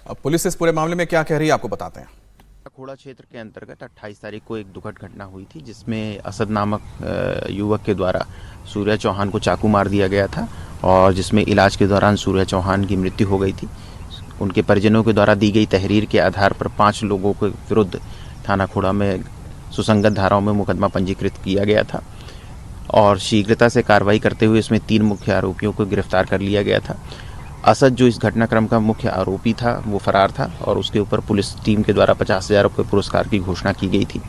अब पुलिस इस पूरे मामले में क्या कह रही है आपको बताते हैं। खोड़ा क्षेत्र के अंतर्गत 28 तारीख को एक दुखद घटना हुई थी जिसमें असद नामक युवक के द्वारा सूर्या चौहान को चाकू मार दिया गया था और जिसमें इलाज के दौरान सूर्या चौहान की मृत्यु हो गई थी। उनके परिजनों के द्वारा दी गई तहरीर के आधार पर 5 लोगों के विरुद्ध थाना खोड़ा में सुसंगत धाराओं में मुकदमा पंजीकृत किया गया था और शीघ्रता से कार्रवाई करते हुए इसमें 3 मुख्य आरोपियों को गिरफ्तार कर लिया गया था। असद जो इस घटनाक्रम का मुख्य आरोपी था वो फरार था और उसके ऊपर पुलिस टीम के द्वारा 50,000 रुपये पुरस्कार की घोषणा की गई थी।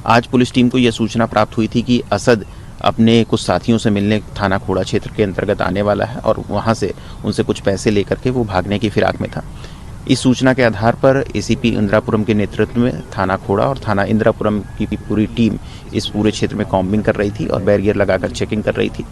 आज पुलिस टीम को यह सूचना प्राप्त हुई थी कि असद अपने कुछ साथियों से मिलने थाना खोड़ा क्षेत्र के अंतर्गत आने वाला है और वहां से उनसे कुछ पैसे लेकर के वो भागने की फिराक में था। इस सूचना के आधार पर एसीपी इंदिरापुरम के नेतृत्व में थाना खोड़ा और थाना इंदिरापुरम की पूरी टीम इस पूरे क्षेत्र में कॉम्बिंग कर रही थी और बैरियर लगाकर चेकिंग कर रही थी।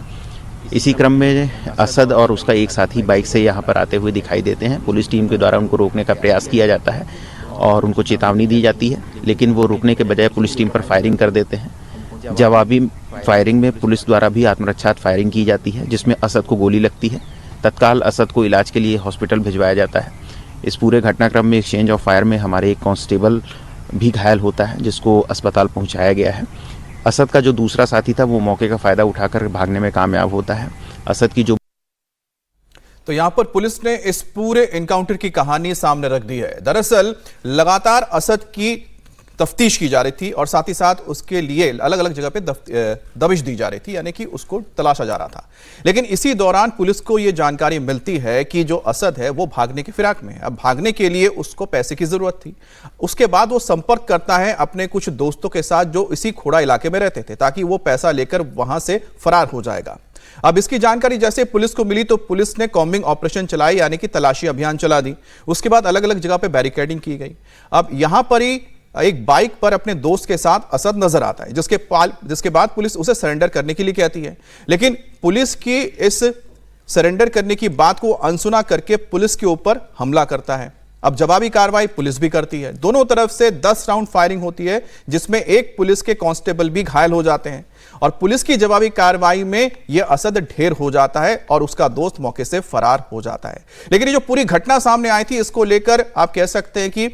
इसी क्रम में असद और उसका एक साथी बाइक से यहाँ पर आते हुए दिखाई देते हैं। पुलिस टीम के द्वारा उनको रोकने का प्रयास किया जाता है और उनको चेतावनी दी जाती है, लेकिन वो रुकने के बजाय पुलिस टीम पर फायरिंग कर देते हैं। जवाबी फायरिंग में पुलिस द्वारा भी आत्मरक्षार्थ फायरिंग की जाती है जिसमें असद को गोली लगती है। तत्काल असद को इलाज के लिए हॉस्पिटल भिजवाया जाता है। इस पूरे घटनाक्रम में एक्सचेंज ऑफ फायर में हमारे एक कांस्टेबल भी घायल होता है जिसको अस्पताल पहुँचाया गया है। असद का जो दूसरा साथी था वो मौके का फायदा उठाकर भागने में कामयाब होता है। असद की जो तो यहां पर पुलिस ने इस पूरे एनकाउंटर की कहानी सामने रख दी है। दरअसल लगातार असद की तफ्तीश की जा रही थी और साथ ही साथ उसके लिए अलग अलग जगह पे दबिश दी जा रही थी, यानी कि उसको तलाशा जा रहा था। लेकिन इसी दौरान पुलिस को यह जानकारी मिलती है कि जो असद है वो भागने की फिराक में है। अब भागने के लिए उसको पैसे की जरूरत थी। उसके बाद वो संपर्क करता है अपने कुछ दोस्तों के साथ जो इसी खोड़ा इलाके में रहते थे, ताकि वो पैसा लेकर वहां से फरार हो जाएगा। अब इसकी जानकारी जैसे पुलिस को मिली तो पुलिस ने कॉम्बिंग ऑपरेशन चलाई, यानी कि तलाशी अभियान चला दी। उसके बाद अलग अलग जगह पे बैरिकेडिंग की गई। अब यहां पर ही एक बाइक पर अपने दोस्त के साथ असद नजर आता है, जिसके बाद पुलिस उसे सरेंडर करने के लिए कहती है। लेकिन पुलिस की इस सरेंडर करने की बात को अनसुना करके पुलिस के ऊपर हमला करता है। अब जवाबी कार्रवाई पुलिस भी करती है। दोनों तरफ से 10 राउंड फायरिंग होती है जिसमें एक पुलिस के कांस्टेबल भी घायल हो जाते हैं और पुलिस की जवाबी कार्रवाई में यह असद ढेर हो जाता है और उसका दोस्त मौके से फरार हो जाता है। लेकिन ये जो पूरी घटना सामने आई थी, इसको लेकर आप कह सकते हैं कि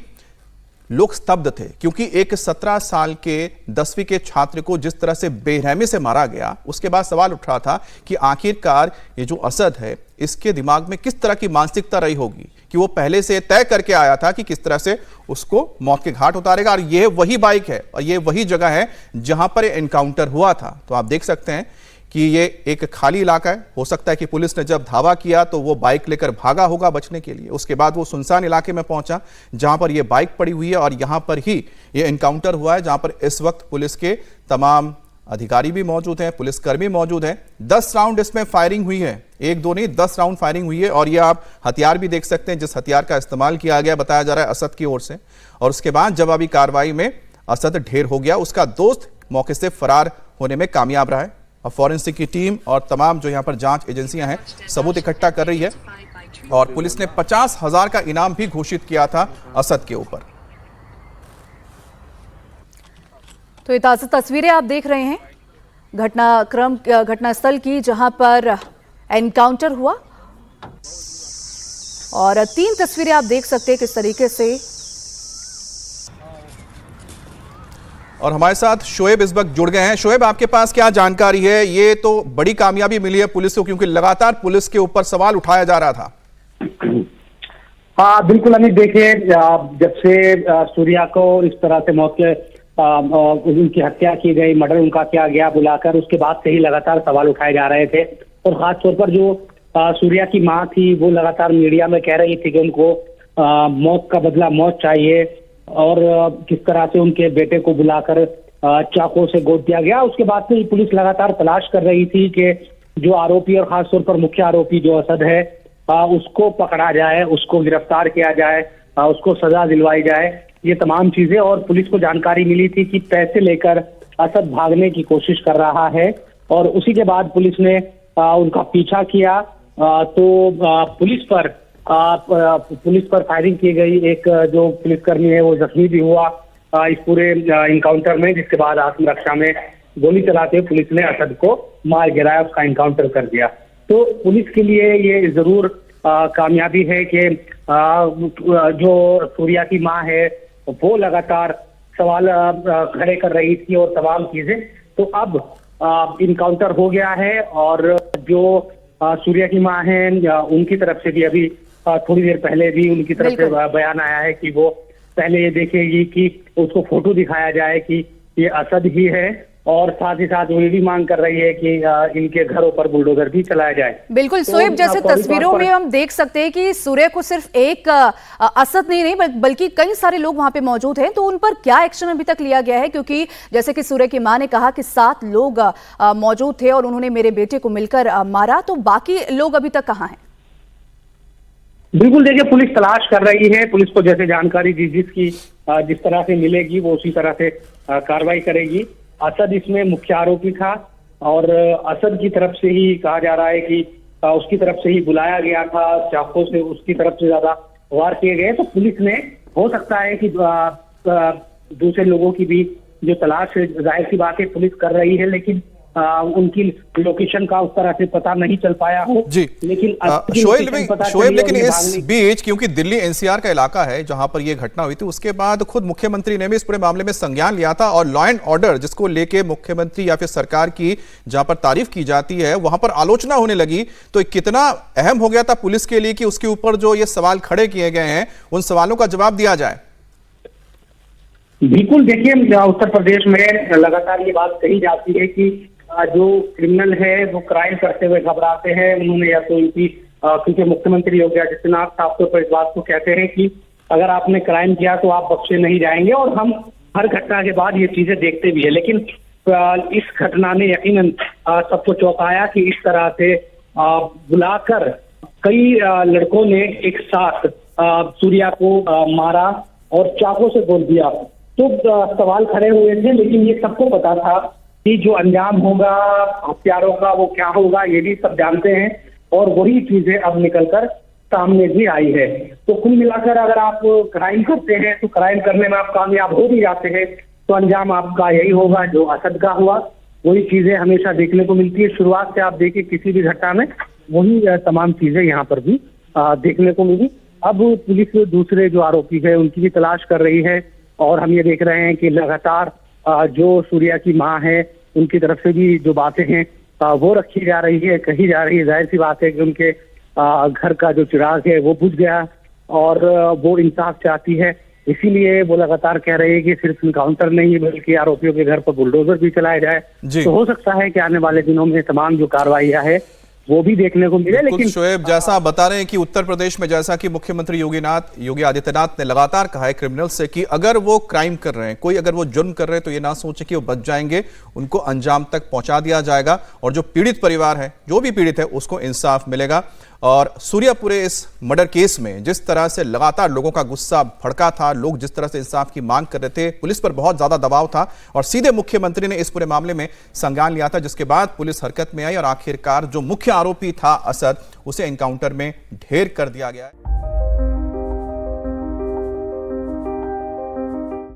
लोग स्तब्ध थे, क्योंकि एक 17 साल के 10वीं के छात्र को जिस तरह से बेरहमी से मारा गया, उसके बाद सवाल उठ रहा था कि आखिरकार ये जो असद है इसके दिमाग में किस तरह की मानसिकता रही होगी कि वो पहले से तय करके आया था कि किस तरह से उसको मौत के घाट उतारेगा। और ये वही बाइक है और ये वही जगह है जहां पर एनकाउंटर हुआ था। तो आप देख सकते हैं कि ये एक खाली इलाका है। हो सकता है कि पुलिस ने जब धावा किया तो वो बाइक लेकर भागा होगा बचने के लिए। उसके बाद वो सुनसान इलाके में पहुंचा जहां पर ये बाइक पड़ी हुई है और यहां पर ही ये एनकाउंटर हुआ है, जहां पर इस वक्त पुलिस के तमाम अधिकारी भी मौजूद हैं, पुलिसकर्मी मौजूद हैं। 10 राउंड इसमें फायरिंग हुई है, 1-2 नहीं 10 राउंड फायरिंग हुई है। और ये आप हथियार भी देख सकते हैं, जिस हथियार का इस्तेमाल किया गया बताया जा रहा है असद की ओर से। और उसके बाद जवाबी कार्रवाई में असद ढेर हो गया, उसका दोस्त मौके से फरार होने में कामयाब रहा है। अब फॉरेंसिक की टीम और तमाम जो यहाँ पर जांच एजेंसियां हैं सबूत इकट्ठा कर रही है और पुलिस ने 50,000 का इनाम भी घोषित किया था असद के ऊपर। तो ये ताज़ा तस्वीरें आप देख रहे हैं घटनास्थल की, जहां पर एनकाउंटर हुआ और 3 तस्वीरें आप देख सकते हैं किस तरीके से। और हमारे साथ शोएब इस वक्त जुड़ गए हैं। शोएब, आपके पास क्या जानकारी है? ये तो बड़ी कामयाबी मिली है पुलिस को, क्योंकि लगातार पुलिस के ऊपर सवाल उठाया जा रहा था। हाँ बिल्कुल अमित, देखिए जब से सूर्या को इस तरह से मौत के उनकी हत्या की गई, मर्डर उनका किया गया बुलाकर, उसके बाद से ही लगातार सवाल उठाए जा रहे थे। और खासतौर पर जो सूर्या की माँ थी वो लगातार मीडिया में कह रही थी कि उनको मौत का बदला मौत चाहिए और किस तरह से उनके बेटे को बुलाकर चाकू से गोद दिया गया। उसके बाद से ही पुलिस लगातार तलाश कर रही थी कि जो आरोपी और खासतौर पर मुख्य आरोपी जो असद है उसको पकड़ा जाए, उसको गिरफ्तार किया जाए, उसको सजा दिलवाई जाए, ये तमाम चीजें। और पुलिस को जानकारी मिली थी कि पैसे लेकर असद भागने की कोशिश कर रहा है और उसी के बाद पुलिस ने उनका पीछा किया तो पुलिस पर फायरिंग की गई। एक जो पुलिसकर्मी है वो जख्मी भी हुआ इस पूरे इनकाउंटर में, जिसके बाद आत्मरक्षा में गोली चलाते हुए पुलिस ने असद को मार गिराया, उसका इनकाउंटर कर दिया। तो पुलिस के लिए ये जरूर कामयाबी है कि जो सूर्या की मां है वो लगातार सवाल खड़े कर रही थी और तमाम चीजें। तो अब इनकाउंटर हो गया है और जो सूर्या की मां है उनकी तरफ से भी अभी थोड़ी देर पहले भी उनकी तरफ से बयान आया है कि वो पहले ये देखेगी कि उसको फोटो दिखाया जाए कि ये असद ही है, और साथ ही साथ वो ये भी मांग कर रही है कि इनके घरों पर बुलडोजर भी चलाया जाए। बिल्कुल शोएब, जैसे तस्वीरों में हम देख सकते हैं कि सूर्य को सिर्फ एक असद नहीं बल्कि कई सारे लोग वहां पे मौजूद हैं, तो उन पर क्या एक्शन अभी तक लिया गया है? क्योंकि जैसे कि सूर्य की मां ने कहा कि 7 लोग मौजूद थे और उन्होंने मेरे बेटे को मिलकर मारा, तो बाकी लोग अभी तक कहां हैं? बिल्कुल, देखिए पुलिस तलाश कर रही है। पुलिस को जैसे जानकारी जिस तरह से मिलेगी वो उसी तरह से कार्रवाई करेगी। असद इसमें मुख्य आरोपी था और असद की तरफ से ही कहा जा रहा है कि उसकी तरफ से ही बुलाया गया था, चाकू से उसकी तरफ से ज्यादा वार किए गए। तो पुलिस ने, हो सकता है कि दूसरे लोगों की भी जो तलाश है, जाहिर सी बात है पुलिस कर रही है, लेकिन उनकी लोकेशन का उस तरह से पता नहीं चल पाया हो। जी, लेकिन शोएब लेकिन इस बीच क्योंकि दिल्ली एनसीआर का इलाका है जहां पर यह घटना हुई थी, उसके बाद खुद मुख्यमंत्री ने भी इस पूरे मामले में संज्ञान लिया था और लॉ एंड ऑर्डर जिसको लेके मुख्यमंत्री या फिर सरकार की जहां पर तारीफ की जाती है वहां पर आलोचना होने लगी। तो कितना अहम हो गया था पुलिस के लिए कि उसके ऊपर जो ये सवाल खड़े किए गए हैं उन सवालों का जवाब दिया जाए। बिल्कुल, देखिए उत्तर प्रदेश में लगातार ये बात कही जाती है कि जो क्रिमिनल है वो क्राइम करते हुए घबराते हैं। उन्होंने या तो इनकी क्योंकि मुख्यमंत्री योगी आदित्यनाथ साफ तौर पर इस बात को कहते हैं कि अगर आपने क्राइम किया तो आप बख्शे नहीं जाएंगे, और हम हर घटना के बाद ये चीजें देखते भी है। लेकिन इस घटना ने यकीनन सबको चौंकाया कि इस तरह से बुलाकर कई लड़कों ने एक साथ सूर्या को मारा और चाकू से गोल दिया। तो सवाल खड़े हुए थे, लेकिन ये सबको पता था कि जो अंजाम होगा हत्यारों का वो क्या होगा, ये भी सब जानते हैं, और वही चीजें अब निकलकर सामने भी आई है। तो कुल मिलाकर अगर आप क्राइम करते हैं तो क्राइम करने में आप कामयाब हो भी जाते हैं तो अंजाम आपका यही होगा जो असद का हुआ। वही चीजें हमेशा देखने को मिलती है। शुरुआत से आप देखिए किसी भी घटना में वही तमाम चीजें यहाँ पर भी देखने को मिली। अब पुलिस दूसरे जो आरोपी है उनकी भी तलाश कर रही है, और हम ये देख रहे हैं कि लगातार जो सूर्या की मां है उनकी तरफ से भी जो बातें हैं वो रखी जा रही है, कही जा रही है। जाहिर सी बात है कि उनके घर का जो चिराग है वो बुझ गया और वो इंसाफ चाहती है, इसीलिए वो लगातार कह रही है कि सिर्फ इनकाउंटर नहीं बल्कि आरोपियों के घर पर बुलडोजर भी चलाया जाए। तो हो सकता है कि आने वाले दिनों में तमाम जो कार्रवाइयां है वो भी देखने को मिले। लेकिन शोएब, जैसा आप बता रहे हैं कि उत्तर प्रदेश में जैसा कि मुख्यमंत्री योगी आदित्यनाथ ने लगातार कहा है क्रिमिनल से कि अगर वो क्राइम कर रहे हैं, कोई अगर वो जुर्म कर रहे हैं तो ये ना सोचे कि वो बच जाएंगे, उनको अंजाम तक पहुंचा दिया जाएगा और जो पीड़ित परिवार है, जो भी पीड़ित है, उसको इंसाफ मिलेगा। और सूर्यापुरे इस मर्डर केस में जिस तरह से लगातार लोगों का गुस्सा भड़का था, लोग जिस तरह से इंसाफ की मांग कर रहे थे, पुलिस पर बहुत ज्यादा दबाव था और सीधे मुख्यमंत्री ने इस पूरे मामले में संज्ञान लिया था, जिसके बाद पुलिस हरकत में आई और आखिरकार जो मुख्य आरोपी था असद, उसे एनकाउंटर में ढेर कर दिया गया है।